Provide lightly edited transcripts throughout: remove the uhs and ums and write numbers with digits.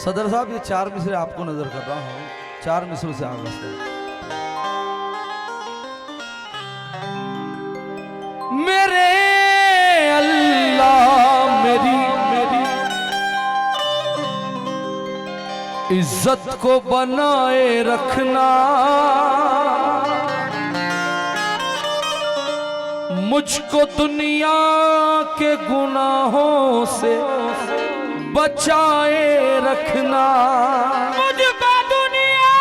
सदर साहब ये 4 मिसरे आपको नजर कर रहा हूँ, 4 मिसरों से आगे से। मेरे अल्लाह मेरी इज्जत को बनाए रखना, मुझको दुनिया के गुनाहों से बचाए रखना, मुझको दुनिया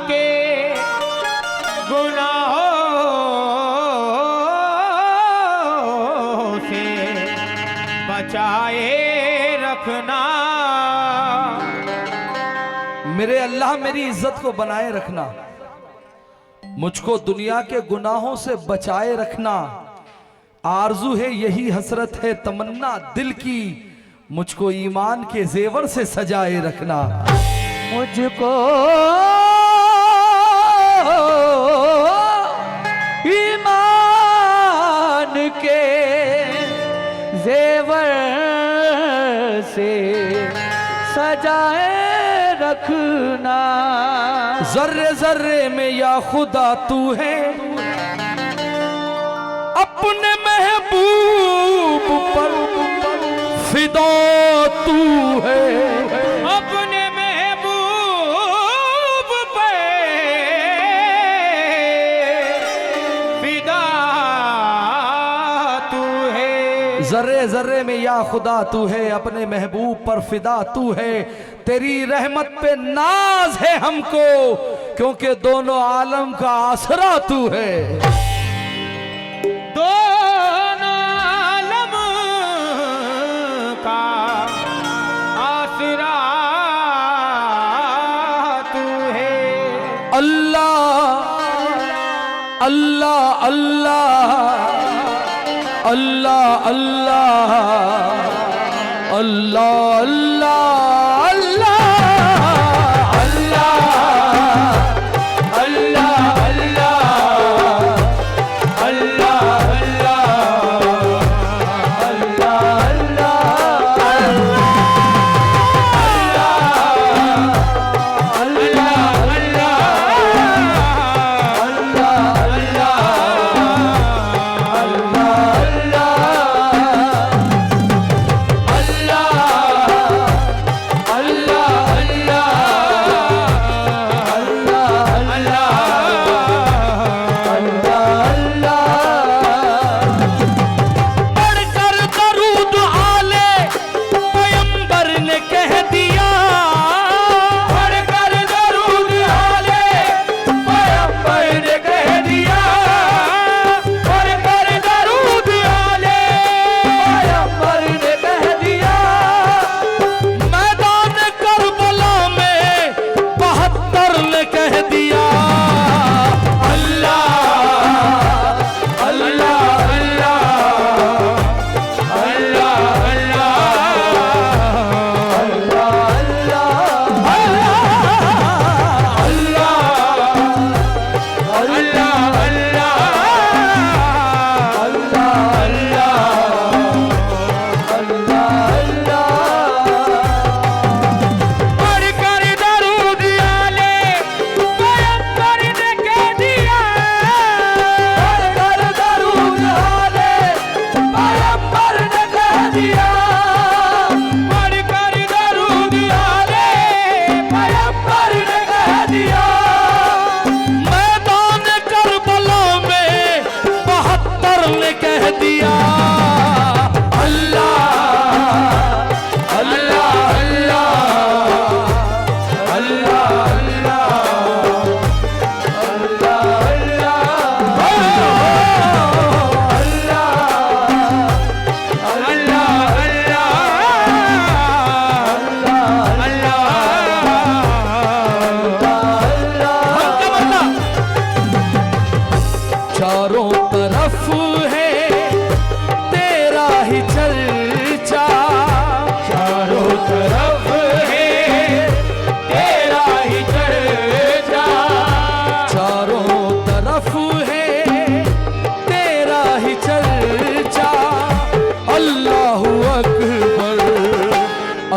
के गुनाहों से बचाए रखना। मेरे अल्लाह मेरी इज्जत को बनाए रखना, मुझको दुनिया के गुनाहों से बचाए रखना। आरजू है यही हसरत है तमन्ना दिल की, मुझको ईमान के जेवर से सजाए रखना। मुझको ईमान के जेवर से सजाए रखना। जर्रे जर्रे में या खुदा तू है, अपने महबूब पर फिदा तू है, अपने महबूब पे फिदा तू है। जर्रे जर्रे में या खुदा तू है, अपने महबूब पर फिदा तू है। तेरी रहमत पे नाज है हमको, क्योंकि दोनों आलम का आसरा तू है। दोनों आलम का आसरा तू है। अल्लाह अल्लाह अल्लाह अल्लाह अल्लाह अल्लाह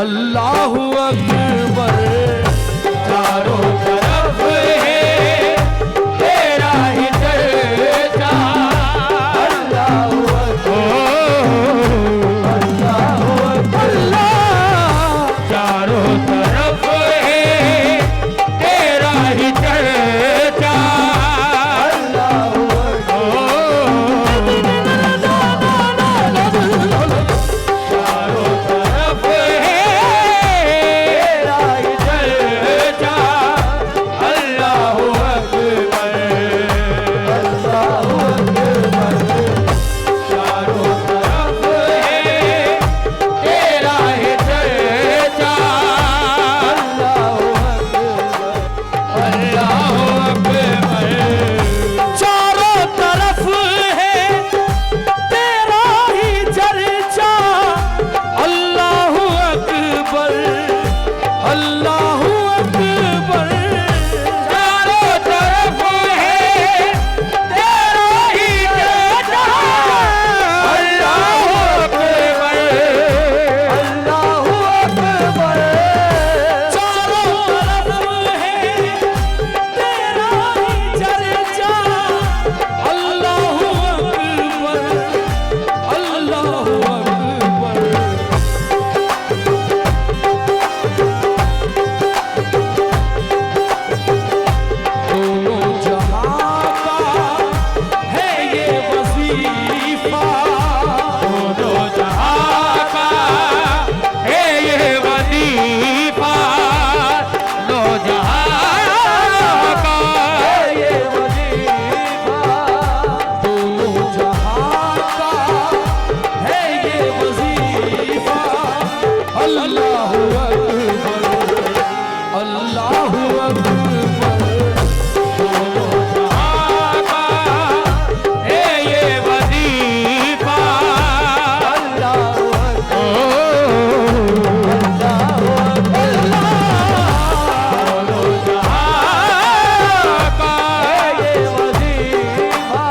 अल्लाहु अकबर। चारों तरफ है तेरा ही चर्चा। अल्लाहु चारों तरफ है तेरा ही चर्चा। चारों तरफ है तेरा ही चर्चा। अल्लाहु अकबर। चारों तरफ है तेरा ही चर्चा। अल्लाहु अकबर। चारों तरफ है तेरा ही चर्चा। अल्लाहु अकबर, अल्लाहु अकबर। चारों तरफ है तेरा ही चर्चा। अल्लाहु अकबर। अल्लाहु अकबर। चारों तरफ है तेरा ही चर्चा। अल्लाहु अकबर, अल्लाहु अकबर। दोनों जहां का है ये वजीफा। दोनों जहां का है ये वजीफा। दो जहां का है ये वजीफा। दोनों जहां का है ये वजीफा। अल्लाहु अकबर, अल्लाहु अकबर। दोनों जहां का है ये वजीफा। अल्लाहु अकबर, अल्लाहु अकबर। दोनों जहां का है ये वजीफा।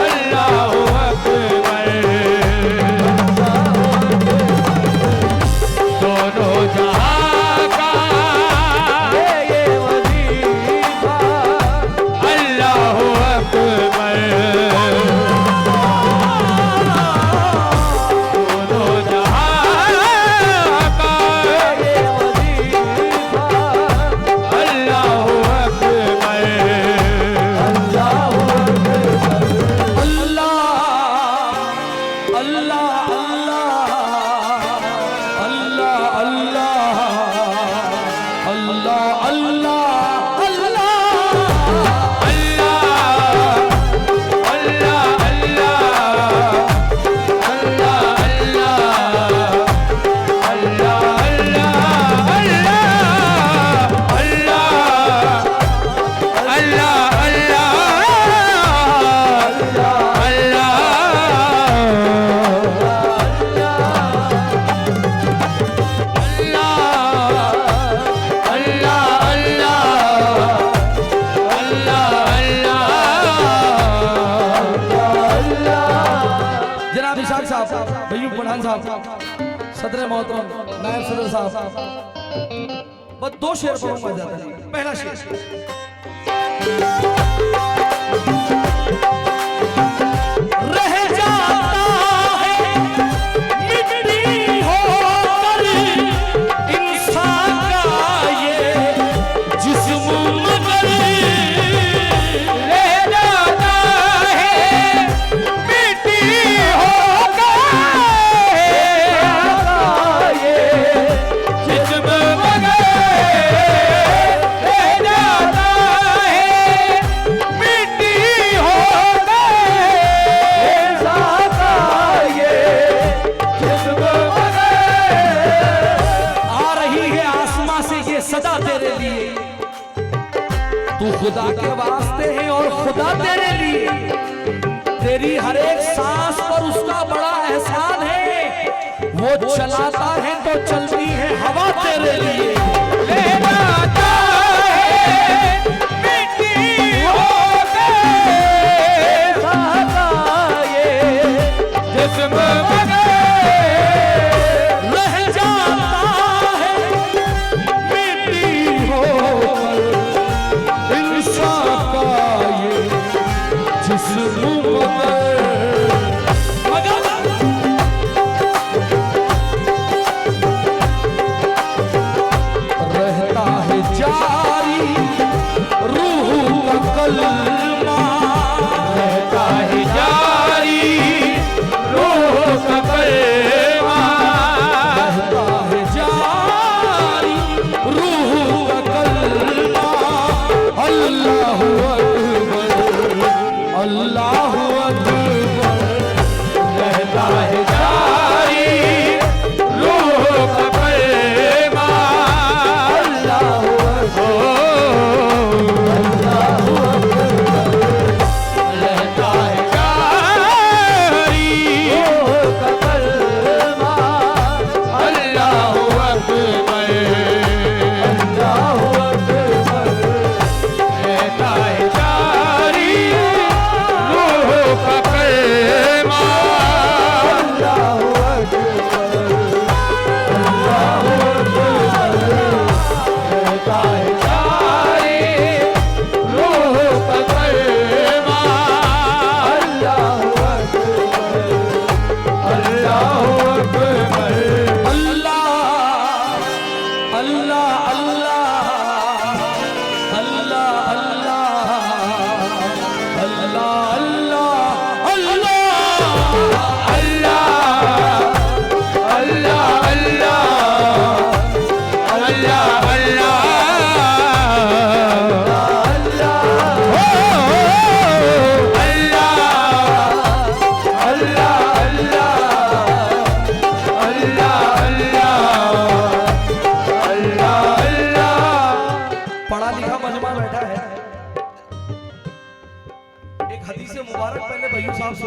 अल्लाहु अकबर। दोनों जहां का है ये वजीफा। अल्लाहु अकबर। दोनों जहां का ये वजीफा। अल्लाहु अकबर। अल्लाहु अकबर। अल्लाह अल्लाह अल्लाह अल्लाह अल्लाह अल्लाह जनाब इशाक साहब, भैयू पठान साहब, सदर मोहतरम नायब सदर साहब, बस दो शेर पढ़ूंगा ज्यादा नहीं। पहला शेर, रह जाता है मिट्टी होकर इंसान का ये जिस्म, मगर ले जाता है मिट्टी होकर ये जिस्म, मगर ले जाता है मिट्टी होकर ये जिस्म, मगर आ रही है आसमां से ये सदा तेरे लिए। तू खुदा के वास्ते है और खुदा तेरे लिए। तेरी हर एक सांस पर उसका बड़ा एहसान है। वो चलाता है तो चलती है हवा तेरे लिए। ले जाता है मिट्टी होकर ये जिस्म, मगर रह जाता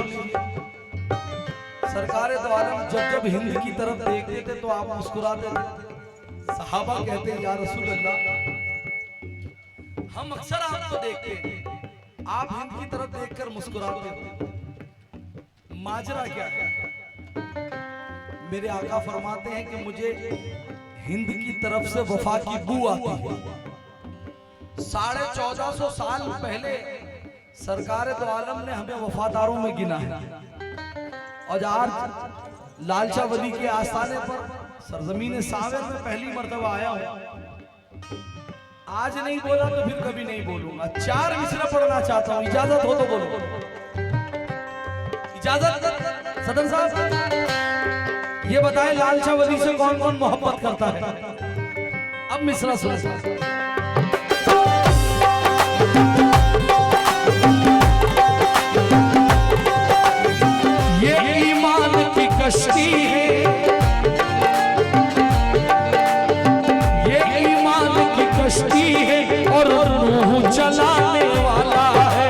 सुन लीजिए। सरकारे दो आलम जब जब हिंद की तरफ देखते थे तो आप मुस्कुराते थे। सहाबा कहते हैं या रसूल अल्लाह, हम अक्सर आपको देखते हैं, आप हिंद की तरफ देखकर मुस्कुराते हो, माजरा क्या है? मेरे आका फरमाते हैं कि मुझे हिंद की तरफ से वफा की बू आती है। 1450 साल पहले सरकार दो आलम ने हमें वफादारों में गिना है, और आज लालचा वली के आस्थाने पर सरजमीन सावेर में पहली मर्तबा आया हूं। आज नहीं बोला तो फिर कभी नहीं बोलूंगा। 4 मिसरा पढ़ना चाहता हूं, इजाजत हो तो बोलो। इजाजत सदन साहब, ये बताएं लालचा वली से कौन कौन मोहब्बत करता है? अब मिसरा सुनो। ये ईमान की कश्ती है, ये ईमान की कश्ती है और रूह चलाने वाला है।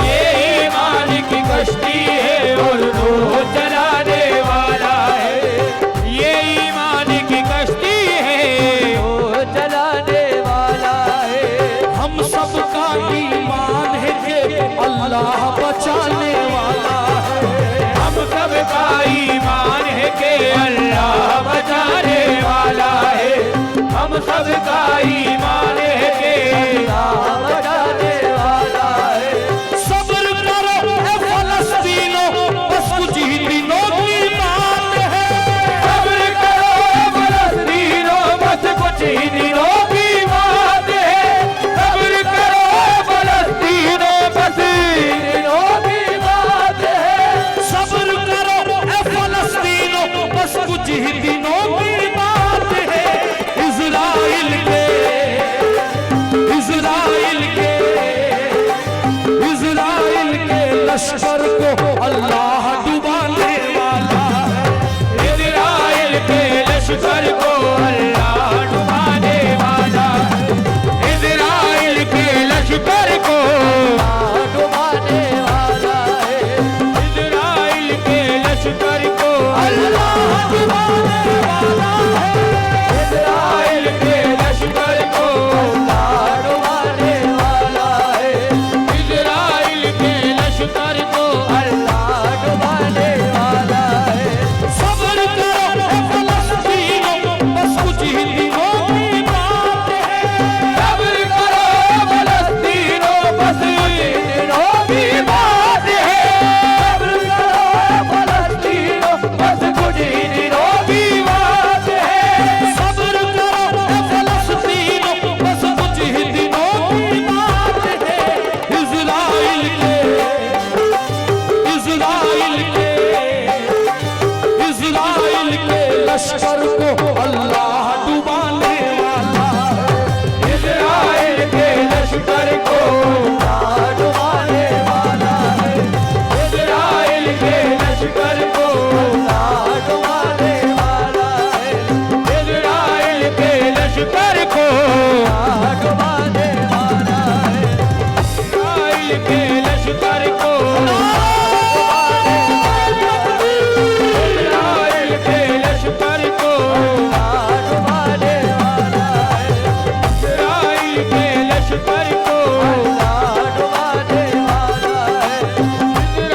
ये ईमान की कश्ती है और रूह चलाने वाला है। ये ईमान की कश्ती है और चलाने वाला है। हम सबका ईमान है कि अल्लाह बचाने वाला है। हम सबका ईमान है कि अल्लाह बचाने वाला है। हम सबका ईमान है कि अल्लाह बचाने वाला है। सब्र करो ए फलस्तीनो, बस कुछ ही दिनों की बात है। सब्र करो फलस्तीनो, बस कुछ ही दिनों की बात है। सब्र करो फलस्तीनो, बस दिनों की बात है। सब्र करो ए फलस्तीनो, बस कुछ ही दिनों की बात है। इज़राइल के लश्कर को अल्लाह डुबाने वाला है। इज़राइल के लश्कर को अल्लाह डुबाने वाला है। इज़राइल के लश्कर को अल्लाह डुबाने वाला है। इज़राइल के लश्कर को अल्लाह डुबाने वाला है। इज़राइल के लश्कर को अल्लाह डुबाने वाला है। इज़राइल के लश्कर को अल्लाह डुबाने वाला है। सब्र करो ए फलस्तीनो, बस कुछ ही दिनों की बात है। सब्र करो फलस्तीनो, बस दिनों की बात है। सब्र करो फलस्तीनो, बस कुछ ही दिनों की बात है। सब्र करो ए फलस्तीनो, बस कुछ ही दिनों की बात है। इज़राइल के लश्कर को अल्लाह डुबाने वाला है। इज़राइल के लश्कर को अल्लाह डुबाने वाला है। इज़राइल के लश्कर को अल्लाह डुबाने वाला है। इज़राइल के लश्कर को अल्लाह डुबाने वाला है। इज़राइल के लश्कर को इज़राइल के लश्कर को अल्लाह डुबाने वाला है। इज़राइल के लश्कर को अल्लाह डुबाने वाला है।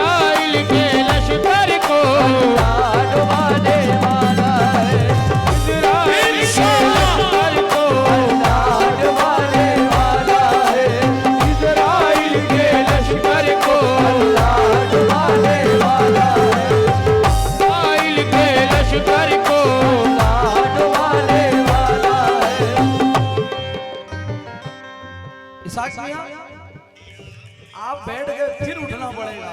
इज़राइल के लश्कर को अल्लाह डुबाने वाला है। इज़राइल के लश्कर को अल्लाह डुबाने वाला है। इज़राइल के लश्कर को अल्लाह डुबाने वाला है। इज़राइल के लश्कर को अल्लाह डुबाने वाला है। इसाक मियां, आप बैठ गए, फिर उठना पड़ेगा।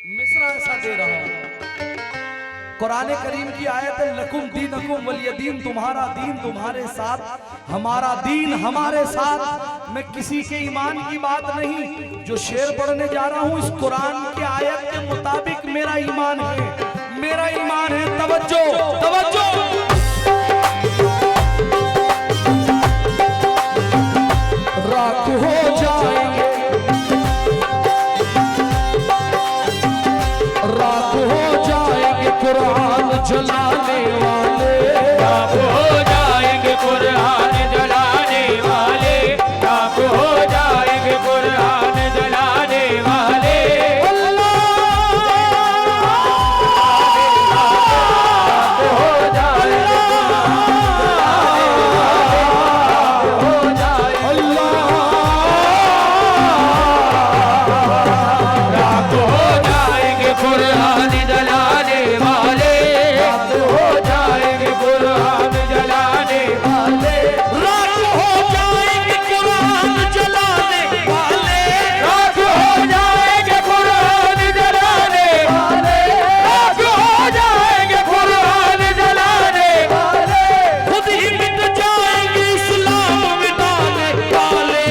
मिसरा ऐसा दे रहा हूं। कुरान करीम की आयत है, लकुम दीनकुम वलिय दीन, तुम्हारा दीन तुम्हारे साथ, हमारा दीन हमारे साथ। मैं किसी के ईमान की बात नहीं, जो शेर पढ़ने जा रहा हूं इस कुरान के आयत के मुताबिक मेरा ईमान है। मेरा ईमान है। तवज्जो तवज्जो। राख हो जाएंगे जलाने वाले, राख हो जाएंगे कुरान जलाने वाले, राख हो जाएंगे कुरान जलाने वाले। कुरान जलाने वाले, राख हो जाएंगे कुरान जलाने वाले, राख हो जाएंगे कुरान जलाने वाले, राख हो जाएंगे कुरान जलाने वाले, राख हो जाएंगे कुरान जलाने वाले। खुद ही मिट जाएंगे इस्लाम मिटाने वाले।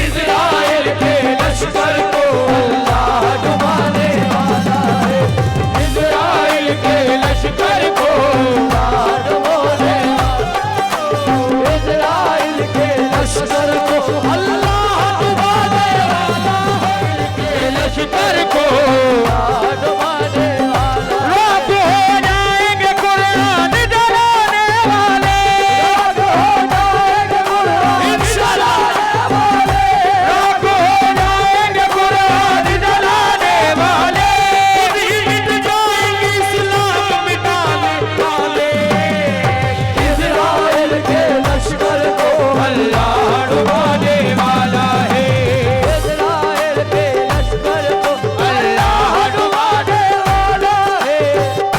इज़राइल के लश्कर को अल्लाह डुबाने वाला है, इज़राइल के लश्कर को अल्लाह डुबाने वाला है, इज़राइल के लश्कर को अल्लाह डुबाने वाला है, के लश्कर को अल्लाह डुबाने वाला है। राख हो जाएंगे कुरान जलाने वाले, राख हो जाएंगे कुरान जलाने वाले, राख हो जाएंगे कुरान जलाने वाले। खुद ही मिट जाएंगे इस्लाम मिटाने वाले। इज़राइल के लश्कर को अल्लाह डुबाने वाला है, इज़राइल के लश्कर को अल्लाह डुबाने वाला है,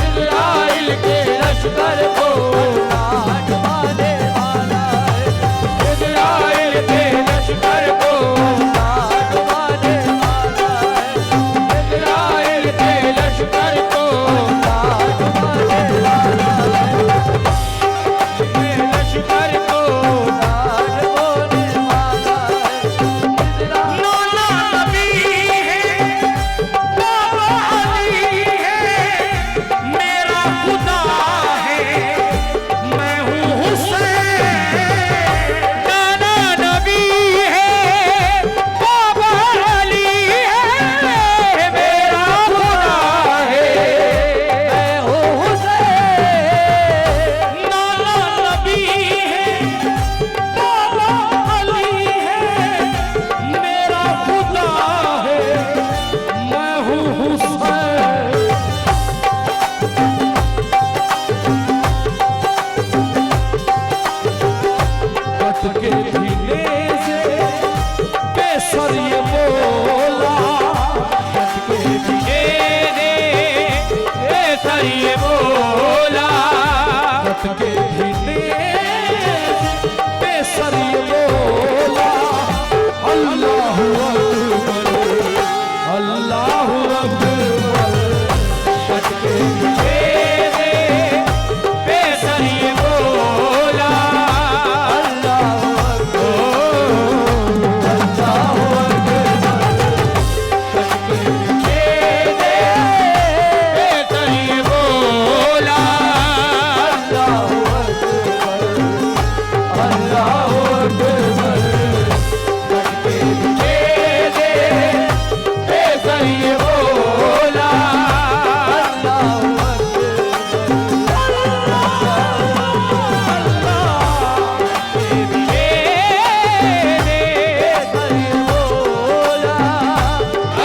इज़राइल के लश्कर को अल्लाह डुबाने वाला है, इज़राइल के लश्कर को अल्लाह डुबाने वाला है, इज़राइल के लश्कर को अल्लाह डुबाने वाला है, लश्कर को अल्लाह डुबाने वाला है। नाना नबी है, बाबा अली है, मेरा खुदा है, मैं हूँ हुसैन। नाना नबी है, बाबा अली है, मेरा खुदा है, मैं हूँ हुसैन। नाना नबी है, बाबा अली है, मेरा खुदा है, मैं हूँ हुसैन। कट के धीरे से बेसर ये बोला, कट के धीरे दे सर ये बोला, कट के धीरे से बेसर ये बोला, अल्लाहु अकबर, अल्लाहु अकबर। कट के धीरे दे बेसर ये बोला,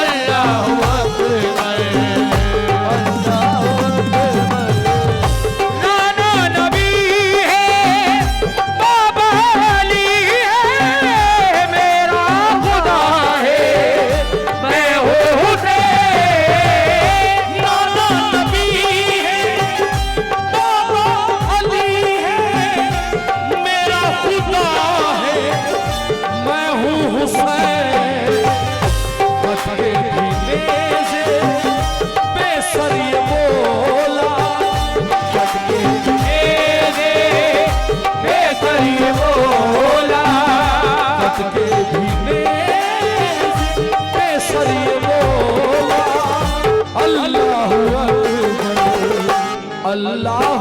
अल्लाह अल्लाह